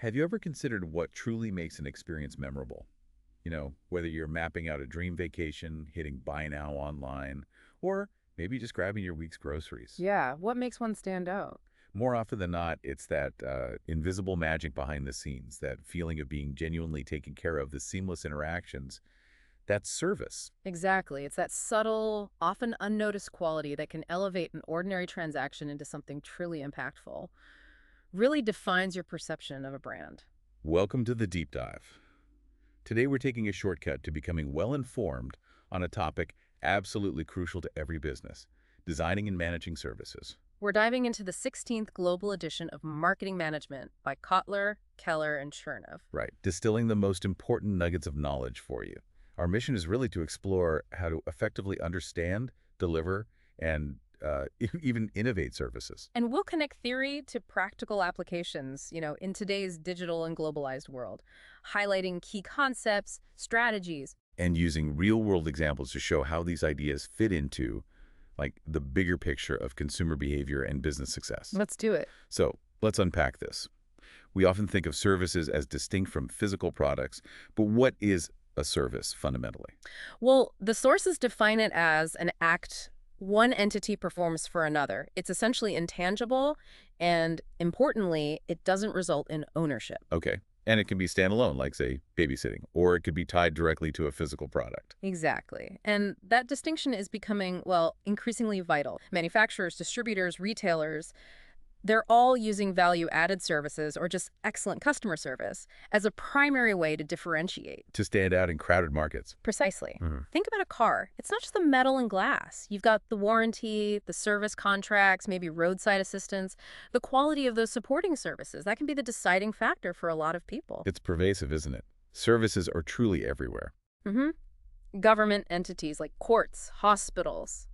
Have you ever considered what truly makes an experience memorable? Whether you're mapping out a dream vacation, hitting buy now online, or maybe just grabbing your week's groceries. Yeah, what makes one stand out? More often than not, it's that invisible magic behind the scenes, that feeling of being genuinely taken care of, the seamless interactions. That's service. Exactly. It's that subtle, often unnoticed quality that can elevate an ordinary transaction into something truly impactful. Really defines your perception of a brand. Welcome to the deep dive. Today we're taking a shortcut to becoming well-informed on a topic absolutely crucial to every business, designing and managing services. We're diving into the 16th global edition of Marketing Management by Kotler, Keller, and Chernev. Right, distilling the most important nuggets of knowledge for you. Our mission is really to explore how to effectively understand, deliver, and even innovate services. And we'll connect theory to practical applications, in today's digital and globalized world, highlighting key concepts, strategies. And using real-world examples to show how these ideas fit into the bigger picture of consumer behavior and business success. Let's do it. So let's unpack this. We often think of services as distinct from physical products, but what is a service fundamentally? Well, the sources define it as an act one entity performs for another. It's essentially intangible, and importantly, it doesn't result in ownership. Okay. And it can be standalone, like, say, babysitting, or it could be tied directly to a physical product. Exactly. And that distinction is becoming, well, increasingly vital. Manufacturers, distributors, retailers, they're all using value-added services or just excellent customer service as a primary way to differentiate. To stand out in crowded markets. Precisely. Mhm. Think about a car. It's not just the metal and glass. You've got the warranty, the service contracts, maybe roadside assistance, the quality of those supporting services. That can be the deciding factor for a lot of people. It's pervasive, isn't it? Services are truly everywhere. Government entities like courts, hospitals,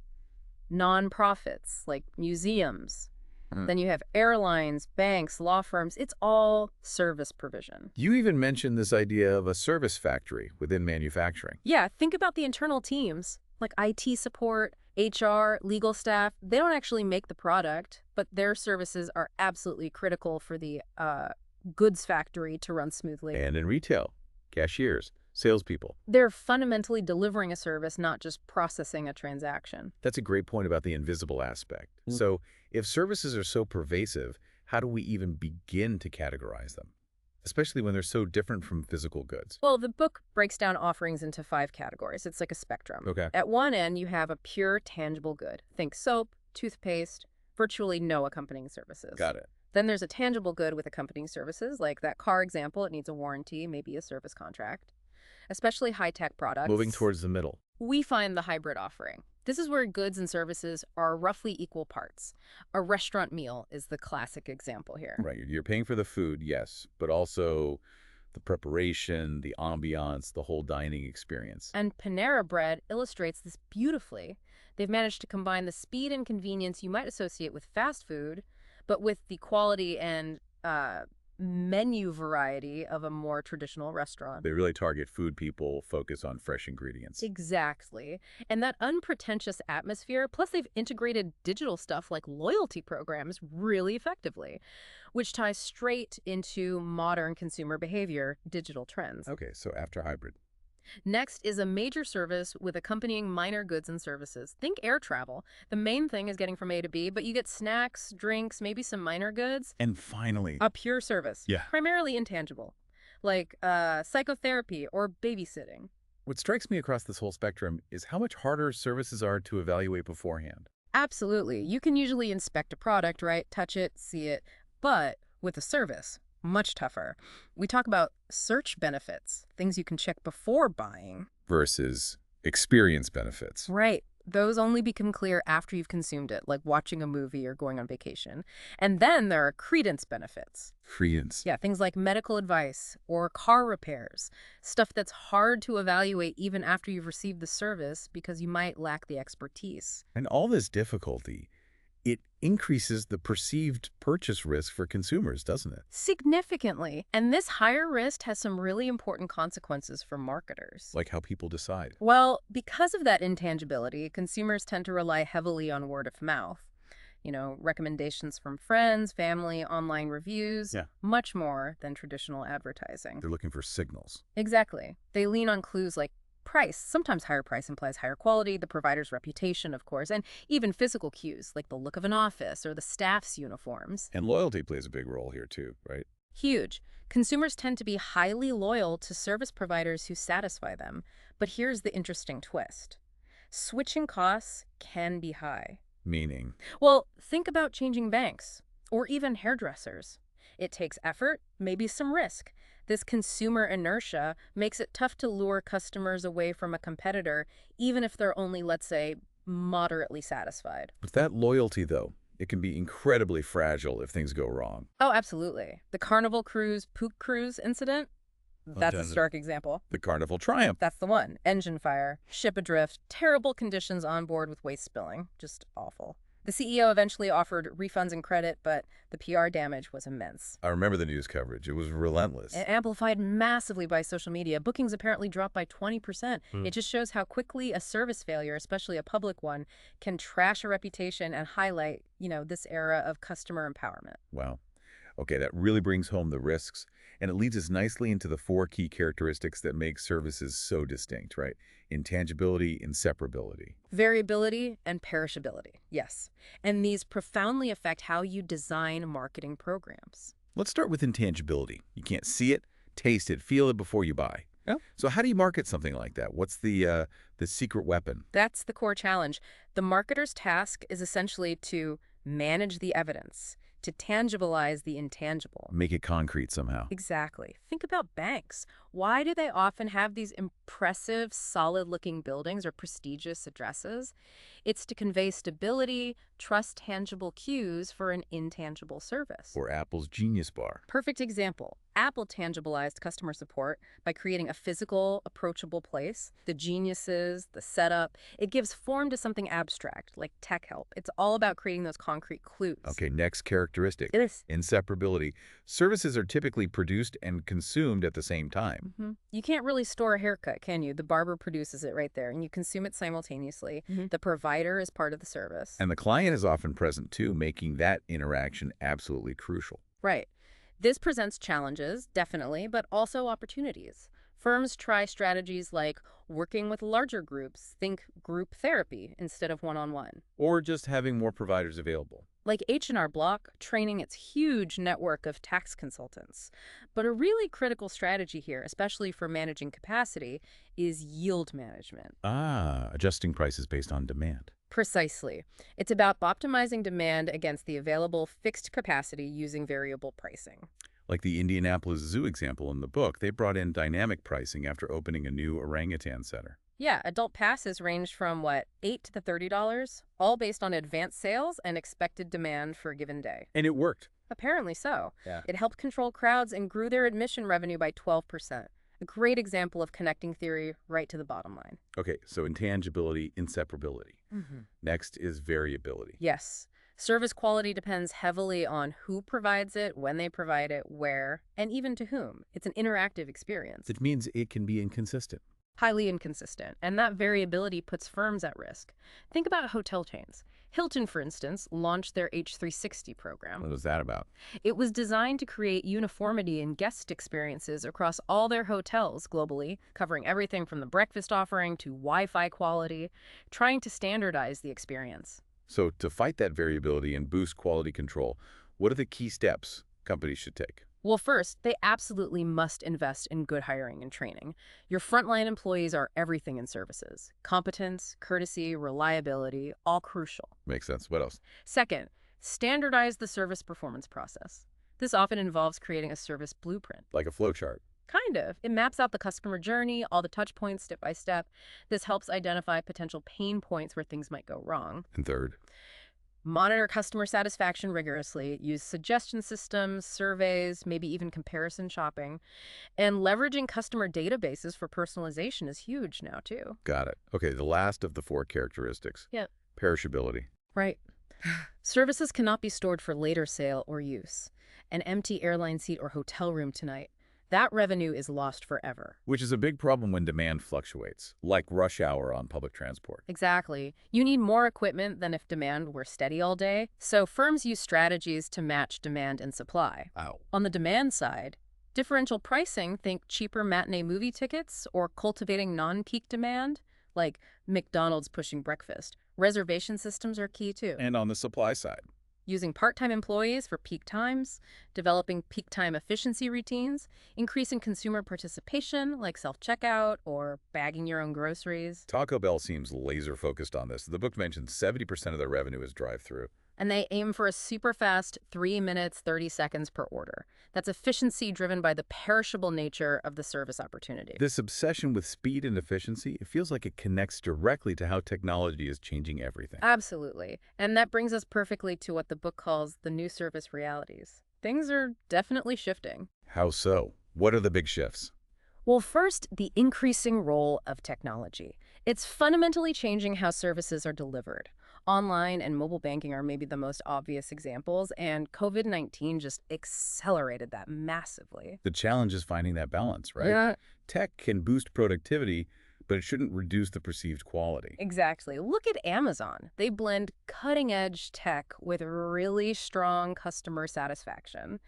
nonprofits like museums. Then you have airlines, banks, law firms. It's all service provision. You even mentioned this idea of a service factory within manufacturing. Yeah, think about the internal teams, like IT support, HR, legal staff. They don't actually make the product, but their services are absolutely critical for the goods factory to run smoothly. And in retail, cashiers, salespeople. They're fundamentally delivering a service, not just processing a transaction. That's a great point about the invisible aspect. So if services are so pervasive, how do we even begin to categorize them? Especially when they're so different from physical goods. Well, the book breaks down offerings into 5 categories. It's like a spectrum. Okay. At one end, you have a pure, tangible good. Think soap, toothpaste, virtually no accompanying services. Got it. Then there's a tangible good with accompanying services, like that car example. It needs a warranty, maybe a service contract. Especially high-tech products. Moving towards the middle. We find the hybrid offering. This is where goods and services are roughly equal parts. A restaurant meal is the classic example here. Right. You're paying for the food, yes, but also the preparation, the ambiance, the whole dining experience. And Panera Bread illustrates this beautifully. They've managed to combine the speed and convenience you might associate with fast food, but with the quality and menu variety of a more traditional restaurant. They really target food people, focus on fresh ingredients. Exactly. And that unpretentious atmosphere, plus they've integrated digital stuff like loyalty programs really effectively, which ties straight into modern consumer behavior, digital trends. Okay, so after hybrid. Next is a major service with accompanying minor goods and services. Think air travel. The main thing is getting from A to B, but you get snacks, drinks, maybe some minor goods. And finally, A pure service. Yeah. Primarily intangible, like psychotherapy or babysitting. what strikes me across this whole spectrum is how much harder services are to evaluate beforehand. Absolutely. You can usually inspect a product, right? Touch it, see it. But with a service, much tougher. We talk about search benefits, things you can check before buying. Versus experience benefits. Right. Those only become clear after you've consumed it, like watching a movie or going on vacation. And then there are credence benefits. Credence. Yeah, things like medical advice or car repairs, stuff that's hard to evaluate even after you've received the service because you might lack the expertise. And all this difficulty, it increases the perceived purchase risk for consumers, doesn't it? Significantly. And this higher risk has some really important consequences for marketers. Like how people decide. Well, because of that intangibility, consumers tend to rely heavily on word of mouth. recommendations from friends, family, online reviews, Yeah. much more than traditional advertising. They're looking for signals. Exactly. They lean on clues like price. Sometimes higher price implies higher quality, the provider's reputation, of course, and even physical cues like the look of an office or the staff's uniforms. And loyalty plays a big role here too, right? Huge. Consumers tend to be highly loyal to service providers who satisfy them. But here's the interesting twist. Switching costs can be high. Meaning, Well, think about changing banks or even hairdressers. It takes effort, maybe some risk. This consumer inertia makes it tough to lure customers away from a competitor, even if they're only, let's say, moderately satisfied. with that loyalty though, it can be incredibly fragile if things go wrong. Oh, absolutely. The Carnival Cruise Pook Cruise incident? That's a stark example. The Carnival Triumph. That's the one. Engine fire, ship adrift, terrible conditions on board with waste spilling. Just awful. The CEO eventually offered refunds and credit, but the PR damage was immense. I remember the news coverage. It was relentless. And amplified massively by social media. Bookings apparently dropped by 20%. It just shows how quickly a service failure, especially a public one, can trash a reputation and highlight, this era of customer empowerment. Wow. Okay, that really brings home the risks, and it leads us nicely into the 4 key characteristics that make services so distinct, right? Intangibility, inseparability. Variability and perishability, yes. And these profoundly affect how you design marketing programs. Let's start with intangibility. You can't see it, taste it, feel it before you buy. Yeah. So how do you market something like that? What's the secret weapon? That's the core challenge. The marketer's task is essentially to manage the evidence, to tangibilize the intangible. Make it concrete somehow. Exactly. Think about banks. Why do they often have these impressive, solid-looking buildings or prestigious addresses? It's to convey stability, trust tangible cues for an intangible service. Or Apple's Genius Bar. Perfect example. Apple tangibilized customer support by creating a physical, approachable place. The geniuses, the setup, it gives form to something abstract, like tech help. It's all about creating those concrete clues. Okay, next characteristic. It is. Inseparability. Services are typically produced and consumed at the same time. You can't really store a haircut, can you? The barber produces it right there, and you consume it simultaneously. The provider is part of the service. And the client is often present too, making that interaction absolutely crucial. Right. This presents challenges, definitely, but also opportunities. Firms try strategies like working with larger groups, think group therapy instead of one-on-one. Or just having more providers available. Like H&R Block training its huge network of tax consultants. But a really critical strategy here, especially for managing capacity, is yield management. Adjusting prices based on demand. Precisely. It's about optimizing demand against the available fixed capacity using variable pricing. Like the Indianapolis Zoo example in the book, they brought in dynamic pricing after opening a new orangutan center. Yeah, adult passes range from, $8 to $30, all based on advanced sales and expected demand for a given day. And it worked. Apparently so. Yeah. It helped control crowds and grew their admission revenue by 12%. A great example of connecting theory right to the bottom line. Okay, so intangibility, inseparability. Next is variability. Yes. Service quality depends heavily on who provides it, when they provide it, where, and even to whom. It's an interactive experience. It means it can be inconsistent. Highly inconsistent, and that variability puts firms at risk. Think about hotel chains. Hilton, for instance, launched their H360 program. What was that about? It was designed to create uniformity in guest experiences across all their hotels globally, covering everything from the breakfast offering to Wi-Fi quality, trying to standardize the experience. So to fight that variability and boost quality control, what are the key steps companies should take? Well, first, they absolutely must invest in good hiring and training. Your frontline employees are everything in services. Competence, courtesy, reliability, all crucial. Makes sense. What else? Second, standardize the service performance process. This often involves creating a service blueprint. Like a flowchart. Kind of. It maps out the customer journey, all the touch points step by step. This helps identify potential pain points where things might go wrong. And third? Monitor customer satisfaction rigorously, use suggestion systems, surveys, maybe even comparison shopping. And leveraging customer databases for personalization is huge now, too. Got it. Okay, the last of the 4 characteristics. Yep. Perishability. Right. Services cannot be stored for later sale or use. An empty airline seat or hotel room tonight. that revenue is lost forever. Which is a big problem when demand fluctuates, like rush hour on public transport. Exactly. You need more equipment than if demand were steady all day, so firms use strategies to match demand and supply. Ow. On the demand side, differential pricing, think cheaper matinee movie tickets or cultivating non-peak demand, like McDonald's pushing breakfast. Reservation systems are key too. And on the supply side, Using part-time employees for peak times, developing peak time efficiency routines, increasing consumer participation like self-checkout or bagging your own groceries. Taco Bell seems laser-focused on this. The book mentions 70% of their revenue is drive-through. And they aim for a super fast 3 minutes, 30 seconds per order. That's efficiency driven by the perishable nature of the service opportunity. This obsession with speed and efficiency, it feels like it connects directly to how technology is changing everything. Absolutely. And that brings us perfectly to what the book calls the new service realities. Things are definitely shifting. How so? What are the big shifts? Well, first, the increasing role of technology. It's fundamentally changing how services are delivered. Online and mobile banking are maybe the most obvious examples, and COVID-19 just accelerated that massively. The challenge is finding that balance, right? Yeah, Tech can boost productivity, but it shouldn't reduce the perceived quality. exactly. Look at Amazon. They blend cutting-edge tech with really strong customer satisfaction.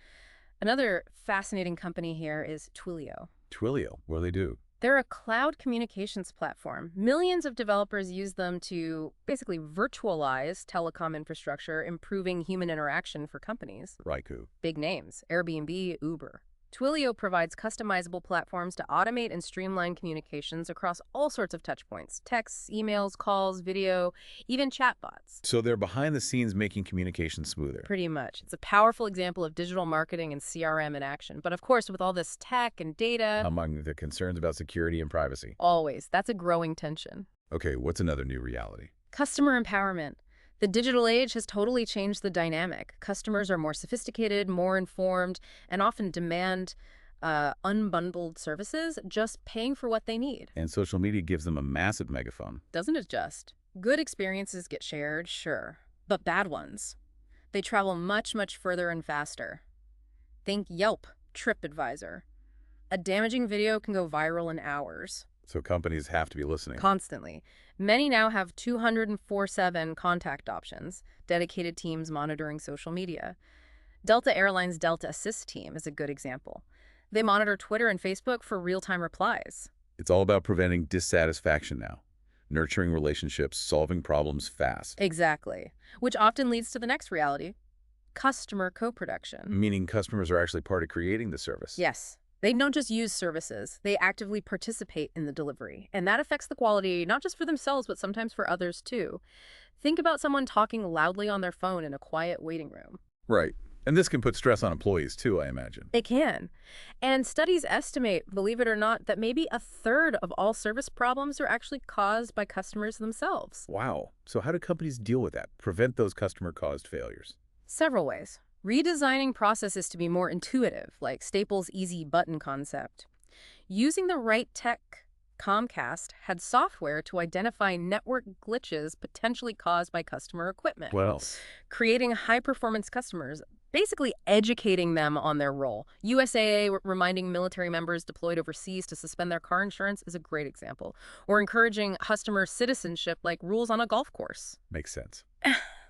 Another fascinating company here is Twilio. Twilio, what do they do? They're a cloud communications platform. Millions of developers use them to basically virtualize telecom infrastructure, improving human interaction for companies. Raiku. Big names, Airbnb, Uber. Twilio provides customizable platforms to automate and streamline communications across all sorts of touchpoints: texts, emails, calls, video, even chatbots. So they're behind the scenes making communication smoother. Pretty much. It's a powerful example of digital marketing and CRM in action. But of course, with all this tech and data, Among the concerns about security and privacy. always, that's a growing tension. Okay, what's another new reality? Customer empowerment. The digital age has totally changed the dynamic. Customers are more sophisticated, more informed, and often demand unbundled services, just paying for what they need. And social media gives them a massive megaphone. Doesn't it just? Good experiences get shared, sure, but bad ones. They travel much, much further and faster. Think Yelp, TripAdvisor. A damaging video can go viral in hours. So companies have to be listening. Constantly. Many now have 204/7 contact options, dedicated teams monitoring social media. Delta Airlines' Delta Assist team is a good example. They monitor Twitter and Facebook for real-time replies. It's all about preventing dissatisfaction now. Nurturing relationships, solving problems fast. Exactly. Which often leads to the next reality: customer co-production. Meaning customers are actually part of creating the service. Yes. They don't just use services, they actively participate in the delivery. And that affects the quality, not just for themselves, but sometimes for others too. Think about someone talking loudly on their phone in a quiet waiting room. Right. And this can put stress on employees too, I imagine. It can. And studies estimate, believe it or not, that maybe a third of all service problems are actually caused by customers themselves. Wow. So how do companies deal with that? Prevent those customer-caused failures? Several ways. Redesigning processes to be more intuitive, like Staples' easy button concept. Using the right tech. Comcast had software to identify network glitches potentially caused by customer equipment. What else? Creating high-performance customers, basically educating them on their role. USAA reminding military members deployed overseas to suspend their car insurance is a great example. Or encouraging customer citizenship like rules on a golf course. Makes sense.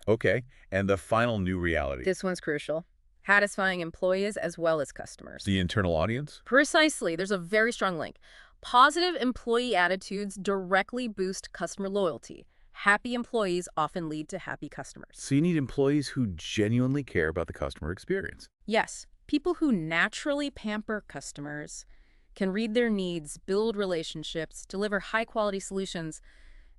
Okay. And the final new reality. This one's crucial. Satisfying employees as well as customers. The internal audience? Precisely. There's a very strong link. Positive employee attitudes directly boost customer loyalty. Happy employees often lead to happy customers. So you need employees who genuinely care about the customer experience. Yes, people who naturally pamper customers, can read their needs, build relationships, deliver high-quality solutions.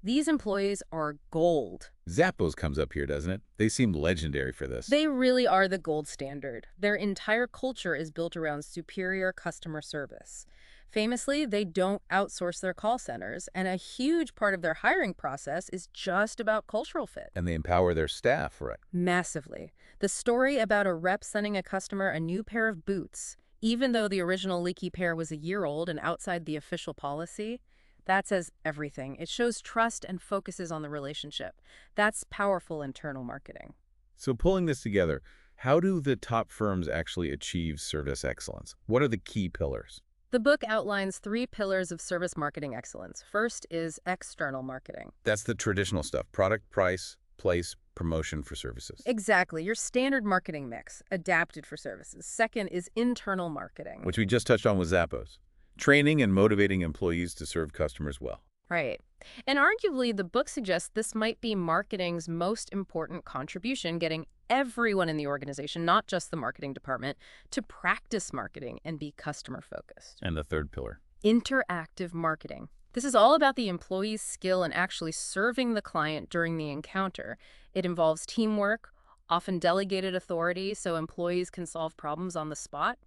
These employees are gold. Zappos comes up here, doesn't it? They seem legendary for this. They really are the gold standard. Their entire culture is built around superior customer service. Famously, they don't outsource their call centers, and a huge part of their hiring process is just about cultural fit. And they empower their staff, right? Massively. The story about a rep sending a customer a new pair of boots, even though the original leaky pair was a year old and outside the official policy, that says everything. It shows trust and focuses on the relationship. That's powerful internal marketing. So pulling this together, How do the top firms actually achieve service excellence? What are the key pillars? The book outlines 3 pillars of service marketing excellence. First is external marketing. That's the traditional stuff: product, price, place, promotion for services. Exactly, your standard marketing mix, adapted for services. Second is internal marketing. Which we just touched on with Zappos. Training and motivating employees to serve customers well. Right. And arguably, the book suggests this might be marketing's most important contribution, getting everyone in the organization, not just the marketing department, to practice marketing and be customer-focused. And the third pillar. Interactive marketing. This is all about the employee's skill in actually serving the client during the encounter. It involves teamwork, often delegated authority, so employees can solve problems on the spot.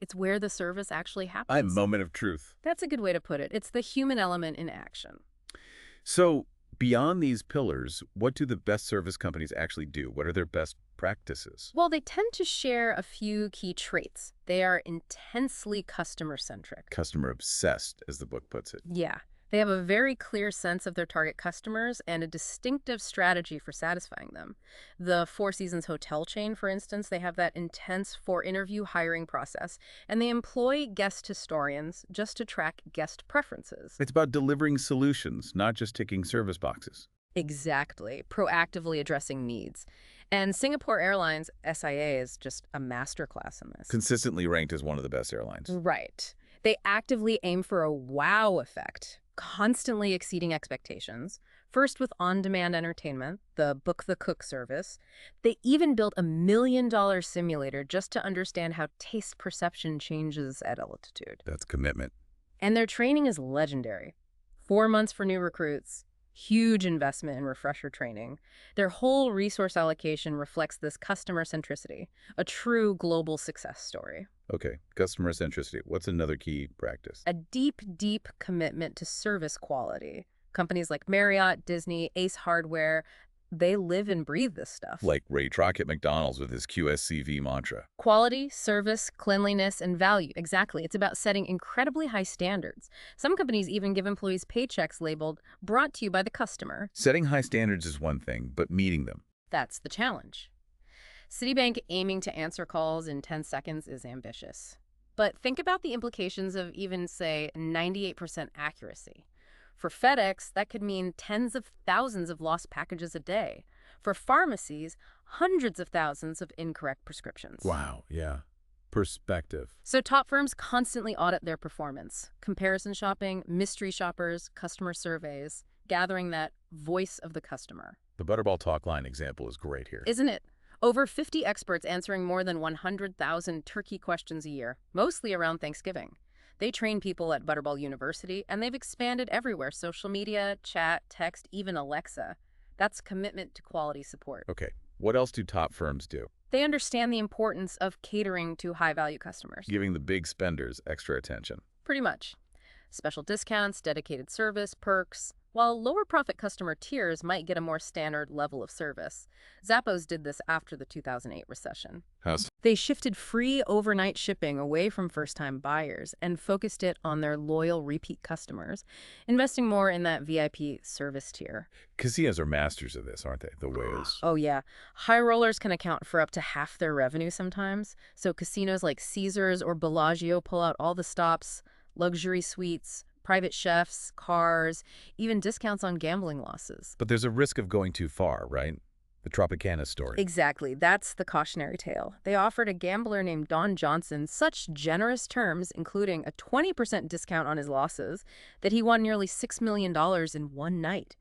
It's where the service actually happens. Moment of truth. That's a good way to put it. It's the human element in action. So, beyond these pillars, what do the best service companies actually do? What are their best practices? Well, they tend to share a few key traits. They are intensely customer-centric. Customer obsessed, as the book puts it. Yeah. They have a very clear sense of their target customers and a distinctive strategy for satisfying them. The Four Seasons hotel chain, for instance, they have that intense for-interview hiring process, and they employ guest historians just to track guest preferences. It's about delivering solutions, not just ticking service boxes. Exactly. Proactively addressing needs. And Singapore Airlines, SIA, is just a masterclass in this. Consistently ranked as one of the best airlines. Right. They actively aim for a wow effect, constantly exceeding expectations. First with on-demand entertainment, the Book the Cook service. They even built a $1 million simulator just to understand how taste perception changes at altitude. That's commitment. And their training is legendary. 4 months for new recruits, huge investment in refresher training. Their whole resource allocation reflects this customer centricity, a true global success story. Okay, customer centricity. What's another key practice? A deep, deep commitment to service quality. Companies like Marriott, Disney, Ace Hardware, they live and breathe this stuff. Like Ray Kroc at McDonald's with his QSCV mantra. Quality, service, cleanliness, and value. Exactly. It's about setting incredibly high standards. Some companies even give employees paychecks labeled, brought to you by the customer. Setting high standards is one thing, but meeting them. That's the challenge. Citibank aiming to answer calls in 10 seconds is ambitious. But think about the implications of even, say, 98% accuracy. For FedEx, that could mean tens of thousands of lost packages a day. For pharmacies, hundreds of thousands of incorrect prescriptions. Wow, yeah. Perspective. So top firms constantly audit their performance. Comparison shopping, mystery shoppers, customer surveys, gathering that voice of the customer. The Butterball Talk line example is great here. Isn't it? Over 50 experts answering more than 100,000 turkey questions a year, mostly around Thanksgiving. They train people at Butterball University, and they've expanded everywhere: social media, chat, text, even Alexa. That's commitment to quality support. Okay, what else do top firms do? They understand the importance of catering to high-value customers. Giving the big spenders extra attention. Pretty much. Special discounts, dedicated service, perks, while lower-profit customer tiers might get a more standard level of service. Zappos did this after the 2008 recession. How's They shifted free overnight shipping away from first-time buyers and focused it on their loyal repeat customers, investing more in that VIP service tier. Casinos are masters of this, aren't they? The whales. Oh yeah, high rollers can account for up to half their revenue sometimes. So casinos like Caesars or Bellagio pull out all the stops, luxury suites, private chefs, cars, even discounts on gambling losses. But there's a risk of going too far, right? The Tropicana story. Exactly. That's the cautionary tale. They offered a gambler named Don Johnson such generous terms, including a 20% discount on his losses, that he won nearly $6 million in one night.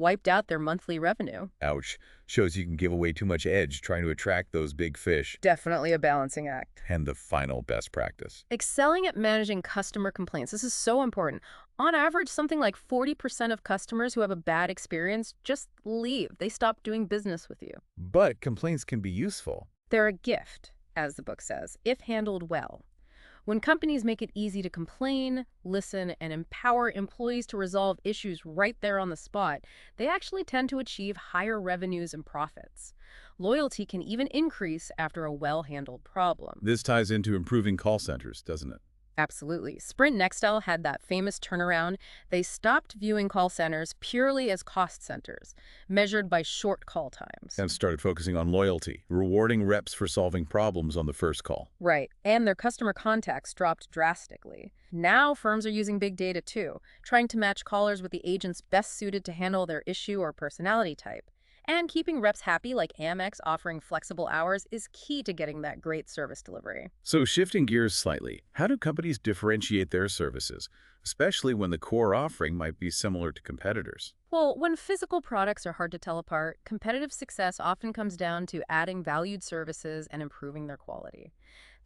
Wiped out their monthly revenue. Ouch. Shows you can give away too much edge trying to attract those big fish. Definitely a balancing act. And the final best practice. Excelling at managing customer complaints. This is so important. On average, something like 40% of customers who have a bad experience just leave. They stop doing business with you. But complaints can be useful. They're a gift, as the book says, if handled well. When companies make it easy to complain, listen, and empower employees to resolve issues right there on the spot, they actually tend to achieve higher revenues and profits. Loyalty can even increase after a well-handled problem. This ties into improving call centers, doesn't it? Absolutely. Sprint Nextel had that famous turnaround. They stopped viewing call centers purely as cost centers, measured by short call times. And started focusing on loyalty, rewarding reps for solving problems on the first call. Right, and their customer contacts dropped drastically. Now firms are using big data too, trying to match callers with the agents best suited to handle their issue or personality type. And keeping reps happy, like Amex offering flexible hours, is key to getting that great service delivery. So shifting gears slightly, how do companies differentiate their services, especially when the core offering might be similar to competitors? Well, when physical products are hard to tell apart, competitive success often comes down to adding valued services and improving their quality.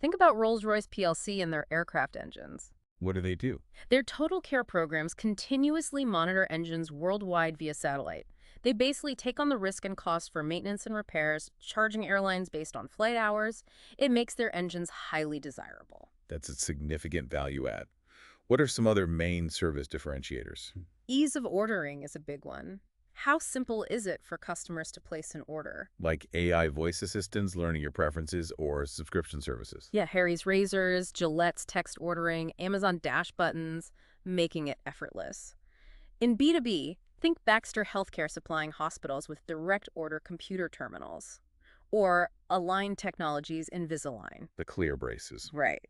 Think about Rolls-Royce PLC and their aircraft engines. What do they do? Their total care programs continuously monitor engines worldwide via satellite. They basically take on the risk and cost for maintenance and repairs, charging airlines based on flight hours. It makes their engines highly desirable. That's a significant value add. What are some other main service differentiators? Ease of ordering is a big one. How simple is it for customers to place an order? Like AI voice assistants learning your preferences or subscription services? Yeah, Harry's Razors, Gillette's text ordering, Amazon Dash buttons, making it effortless. In B2B, think Baxter Healthcare supplying hospitals with direct order computer terminals. Or Align Technologies' Invisalign. The clear braces. Right.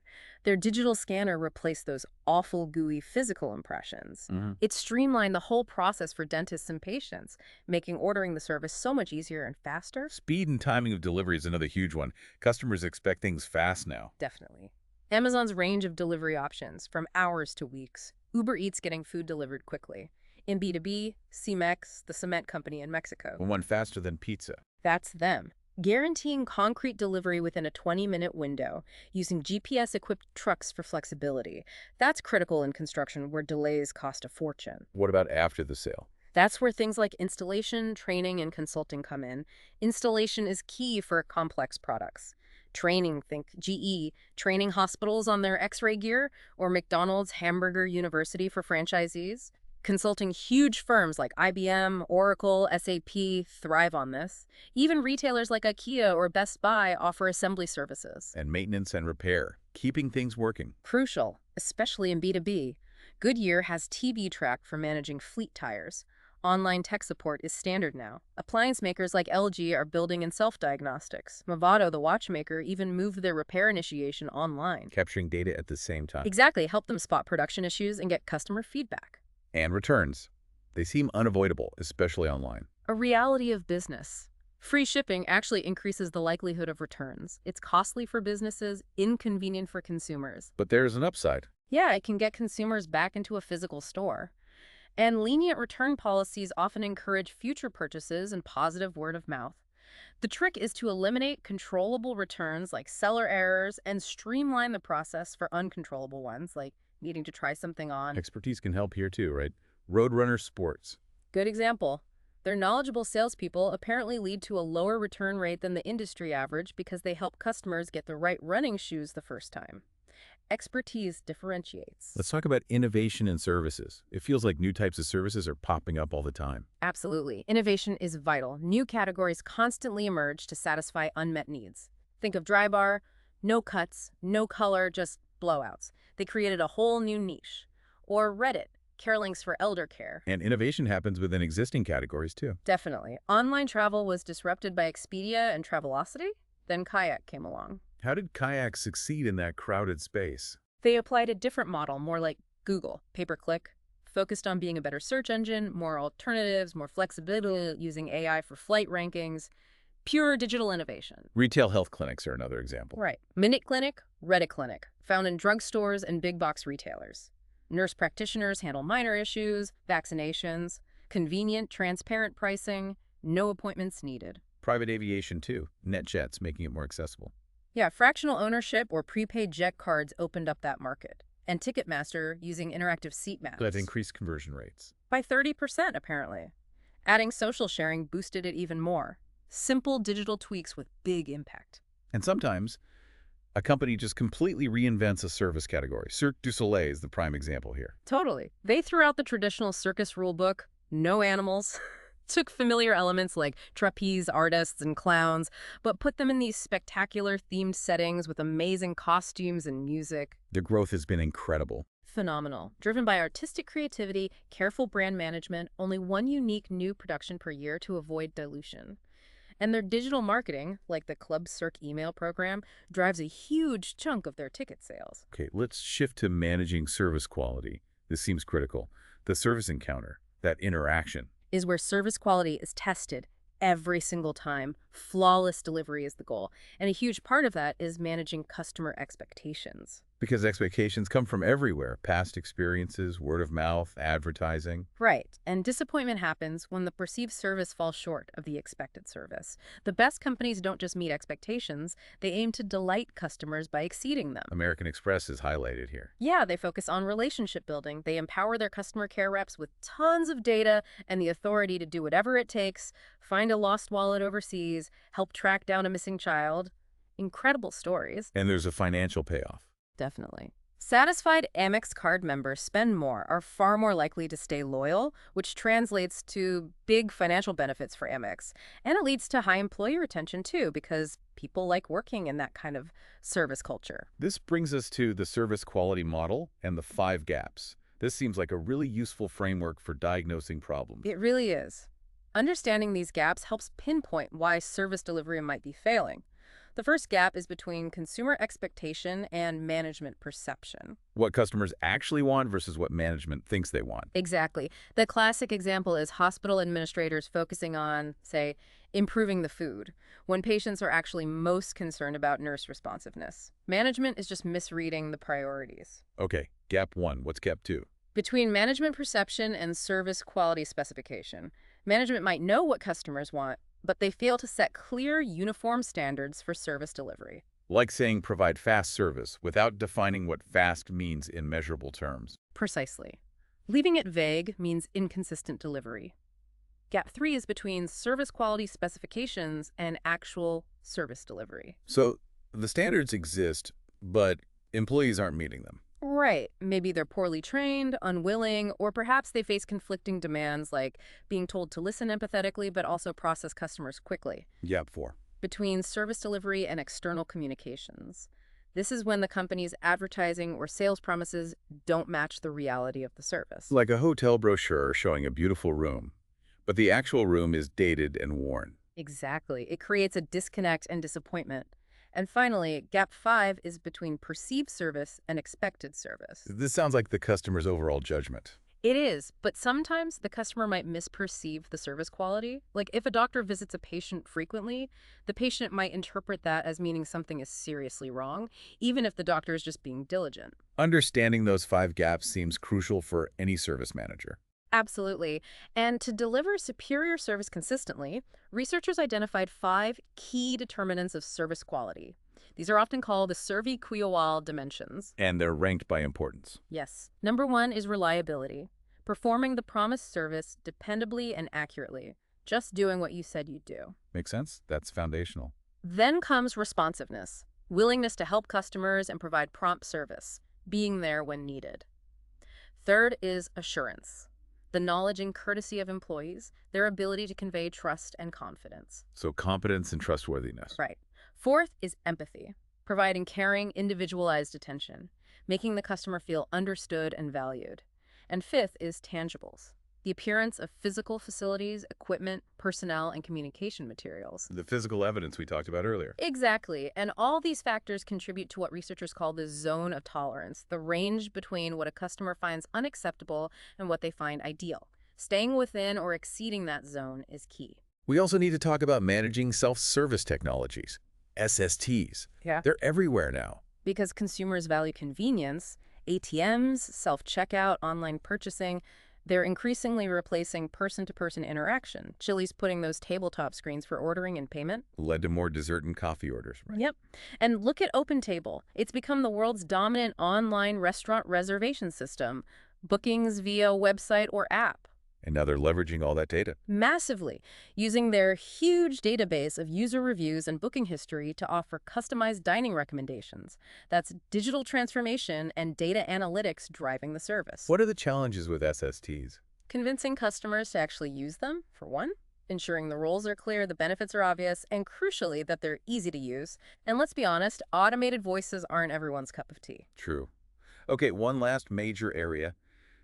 Their digital scanner replaced those awful gooey physical impressions. It streamlined the whole process for dentists and patients, making ordering the service so much easier and faster. Speed and timing of delivery is another huge one. Customers expect things fast now. Definitely. Amazon's range of delivery options, from hours to weeks. Uber Eats getting food delivered quickly. In B2B, Cemex, the cement company in Mexico. One faster than pizza. That's them. Guaranteeing concrete delivery within a 20-minute window, using GPS-equipped trucks for flexibility. That's critical in construction where delays cost a fortune. What about after the sale? That's where things like installation, training, and consulting come in. Installation is key for complex products. Training, think GE, training hospitals on their X-ray gear, or McDonald's Hamburger University for franchisees. Consulting, huge firms like IBM, Oracle, SAP thrive on this. Even retailers like IKEA or Best Buy offer assembly services. And maintenance and repair, keeping things working. Crucial, especially in B2B. Goodyear has TB Track for managing fleet tires. Online tech support is standard now. Appliance makers like LG are building in self-diagnostics. Movado, the watchmaker, even moved their repair initiation online. Capturing data at the same time. Exactly, help them spot production issues and get customer feedback. And returns. They seem unavoidable, especially online. A reality of business. Free shipping actually increases the likelihood of returns. It's costly for businesses, inconvenient for consumers. But there's an upside. Yeah, it can get consumers back into a physical store. And lenient return policies often encourage future purchases and positive word of mouth. The trick is to eliminate controllable returns like seller errors and streamline the process for uncontrollable ones like needing to try something on. Expertise can help here too, right? Roadrunner Sports. Good example. Their knowledgeable salespeople apparently lead to a lower return rate than the industry average because they help customers get the right running shoes the first time. Expertise differentiates. Let's talk about innovation in services. It feels like new types of services are popping up all the time. Absolutely. Innovation is vital. New categories constantly emerge to satisfy unmet needs. Think of Dry Bar, no cuts, no color, just blowouts. They created a whole new niche. Or Reddit, care links for elder care. And innovation happens within existing categories too. Definitely. Online travel was disrupted by Expedia and Travelocity. Then Kayak came along. How did Kayak succeed in that crowded space? They applied a different model, more like Google, pay-per-click, focused on being a better search engine, more alternatives, more flexibility, using AI for flight rankings, pure digital innovation. Retail health clinics are another example. Right. Minute Clinic, Reddit Clinic, found in drugstores and big box retailers. Nurse practitioners handle minor issues, vaccinations, convenient, transparent pricing, no appointments needed. Private aviation too, NetJets making it more accessible. Yeah, fractional ownership or prepaid jet cards opened up that market. And Ticketmaster using interactive seat maps. That increased conversion rates. By 30%, apparently. Adding social sharing boosted it even more. Simple digital tweaks with big impact. And sometimes, a company just completely reinvents a service category. Cirque du Soleil is the prime example here. Totally. They threw out the traditional circus rulebook, no animals, Took familiar elements like trapeze artists and clowns, but put them in these spectacular themed settings with amazing costumes and music. The growth has been incredible. Phenomenal. Driven by artistic creativity, careful brand management, only one unique new production per year to avoid dilution. And their digital marketing, like the Club Cirque email program, drives a huge chunk of their ticket sales. Okay, let's shift to managing service quality. This seems critical. The service encounter, that interaction. Is where service quality is tested every single time. Flawless delivery is the goal. And a huge part of that is managing customer expectations. Because expectations come from everywhere. Past experiences, word of mouth, advertising. Right. And disappointment happens when the perceived service falls short of the expected service. The best companies don't just meet expectations, they aim to delight customers by exceeding them. American Express is highlighted here. Yeah, they focus on relationship building. They empower their customer care reps with tons of data and the authority to do whatever it takes, find a lost wallet overseas, help track down a missing child. Incredible stories. And there's a financial payoff. Definitely. Satisfied Amex card members spend more, are far more likely to stay loyal, which translates to big financial benefits for Amex. And it leads to high employee retention too, because people like working in that kind of service culture. This brings us to the service quality model and the 5 gaps. This seems like a really useful framework for diagnosing problems. It really is. Understanding these gaps helps pinpoint why service delivery might be failing. The first gap is between consumer expectation and management perception. What customers actually want versus what management thinks they want. Exactly. The classic example is hospital administrators focusing on, say, improving the food, when patients are actually most concerned about nurse responsiveness. Management is just misreading the priorities. Okay, gap 1. What's gap 2? Between management perception and service quality specification, management might know what customers want, but they fail to set clear, uniform standards for service delivery. Like saying provide fast service without defining what fast means in measurable terms. Precisely. Leaving it vague means inconsistent delivery. Gap 3 is between service quality specifications and actual service delivery. So the standards exist, but employees aren't meeting them. Right. Maybe they're poorly trained, unwilling, or perhaps they face conflicting demands like being told to listen empathetically but also process customers quickly. Gap 4. Between service delivery and external communications. This is when the company's advertising or sales promises don't match the reality of the service. Like a hotel brochure showing a beautiful room, but the actual room is dated and worn. Exactly. It creates a disconnect and disappointment. And finally, gap 5 is between perceived service and expected service. This sounds like the customer's overall judgment. It is, but sometimes the customer might misperceive the service quality. Like if a doctor visits a patient frequently, the patient might interpret that as meaning something is seriously wrong, even if the doctor is just being diligent. Understanding those 5 gaps seems crucial for any service manager. Absolutely. And to deliver superior service consistently, researchers identified 5 key determinants of service quality. These are often called the Survey-Quioal dimensions. And they're ranked by importance. Yes. Number 1 is reliability, performing the promised service dependably and accurately, just doing what you said you'd do. Make sense? That's foundational. Then comes responsiveness, willingness to help customers and provide prompt service, being there when needed. Third is assurance, the knowledge and courtesy of employees, their ability to convey trust and confidence. So competence and trustworthiness. Right. Fourth is empathy, providing caring, individualized attention, making the customer feel understood and valued. And fifth is tangibles, the appearance of physical facilities, equipment, personnel, and communication materials. The physical evidence we talked about earlier. Exactly. And all these factors contribute to what researchers call the zone of tolerance, the range between what a customer finds unacceptable and what they find ideal. Staying within or exceeding that zone is key. We also need to talk about managing self-service technologies, SSTs. Yeah. They're everywhere now. Because consumers value convenience, ATMs, self-checkout, online purchasing, they're increasingly replacing person-to-person interaction. Chili's putting those tabletop screens for ordering and payment. Led to more dessert and coffee orders, right? Yep. And look at OpenTable. It's become the world's dominant online restaurant reservation system. Bookings via website or app. And now they're leveraging all that data. Massively, using their huge database of user reviews and booking history to offer customized dining recommendations. That's digital transformation and data analytics driving the service. What are the challenges with SSTs? Convincing customers to actually use them, for one, ensuring the roles are clear, the benefits are obvious, and crucially, that they're easy to use. And let's be honest, automated voices aren't everyone's cup of tea. True. Okay, one last major area,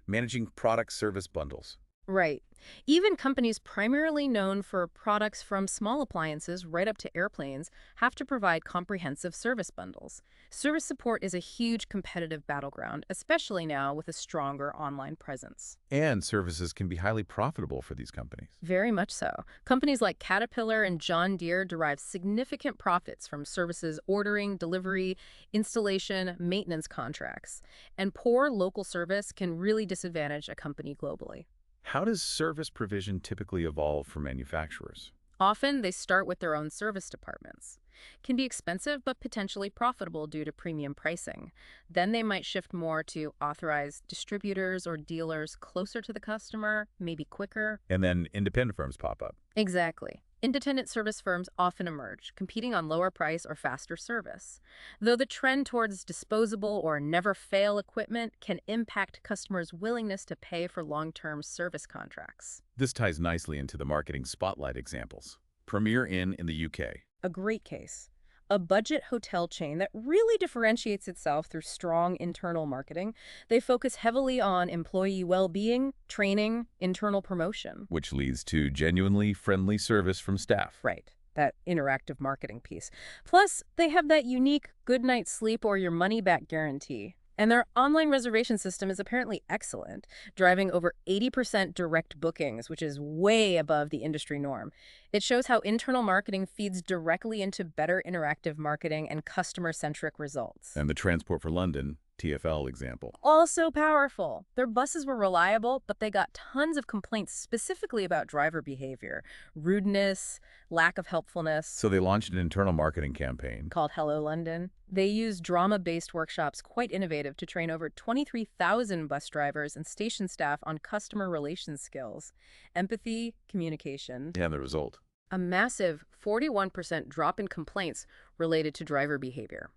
managing product service bundles. Right. Even companies primarily known for products from small appliances right up to airplanes have to provide comprehensive service bundles. Service support is a huge competitive battleground, especially now with a stronger online presence. And services can be highly profitable for these companies. Very much so. Companies like Caterpillar and John Deere derive significant profits from services ordering, delivery, installation, maintenance contracts. And poor local service can really disadvantage a company globally. How does service provision typically evolve for manufacturers? Often, they start with their own service departments. Can be expensive but potentially profitable due to premium pricing. Then they might shift more to authorized distributors or dealers closer to the customer, maybe quicker. And then independent firms pop up. Exactly. Independent service firms often emerge, competing on lower price or faster service. Though the trend towards disposable or never-fail equipment can impact customers' willingness to pay for long-term service contracts. This ties nicely into the marketing spotlight examples. Premier Inn in the UK. A great case. A budget hotel chain that really differentiates itself through strong internal marketing. They focus heavily on employee well-being, training, internal promotion. Which leads to genuinely friendly service from staff. Right, that interactive marketing piece. Plus, they have that unique good night's sleep or your money back guarantee. And their online reservation system is apparently excellent, driving over 80% direct bookings, which is way above the industry norm. It shows how internal marketing feeds directly into better interactive marketing and customer-centric results. And the Transport for London, TfL example. Also powerful. Their buses were reliable, but they got tons of complaints specifically about driver behavior, rudeness, lack of helpfulness. So they launched an internal marketing campaign Called Hello London. They used drama-based workshops, quite innovative, to train over 23,000 bus drivers and station staff on customer relations skills, empathy, communication. and the result. A massive 41% drop in complaints related to driver behavior.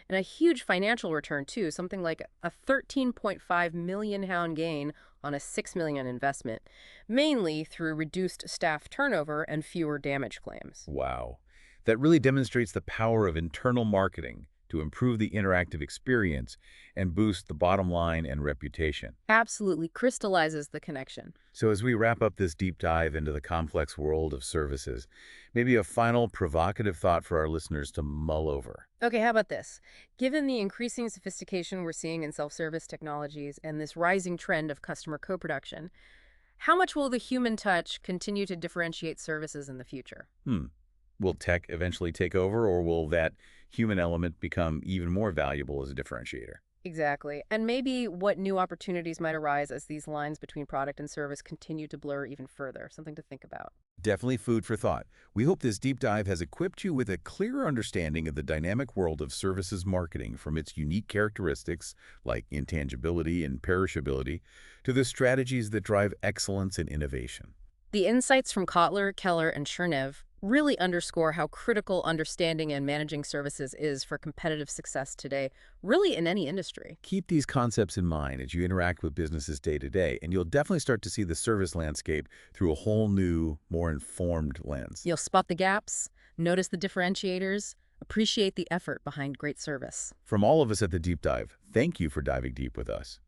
And a huge financial return, too, something like a 13.5 million pound gain on a 6 million investment, mainly through reduced staff turnover and fewer damage claims. Wow. That really demonstrates the power of internal marketing to improve the interactive experience and boost the bottom line and reputation. Absolutely crystallizes the connection. So as we wrap up this deep dive into the complex world of services, maybe a final provocative thought for our listeners to mull over. Okay, how about this? Given the increasing sophistication we're seeing in self-service technologies and this rising trend of customer co-production, how much will the human touch continue to differentiate services in the future? Will tech eventually take over, or will that human element become even more valuable as a differentiator? Exactly. And maybe what new opportunities might arise as these lines between product and service continue to blur even further. Something to think about. Definitely food for thought. We hope this deep dive has equipped you with a clearer understanding of the dynamic world of services marketing, from its unique characteristics like intangibility and perishability to the strategies that drive excellence and innovation. The insights from Kotler, Keller, and Chernev really underscore how critical understanding and managing services is for competitive success today, really in any industry. Keep these concepts in mind as you interact with businesses day to day, and you'll definitely start to see the service landscape through a whole new, more informed lens. You'll spot the gaps, notice the differentiators, appreciate the effort behind great service. From all of us at The Deep Dive, thank you for diving deep with us.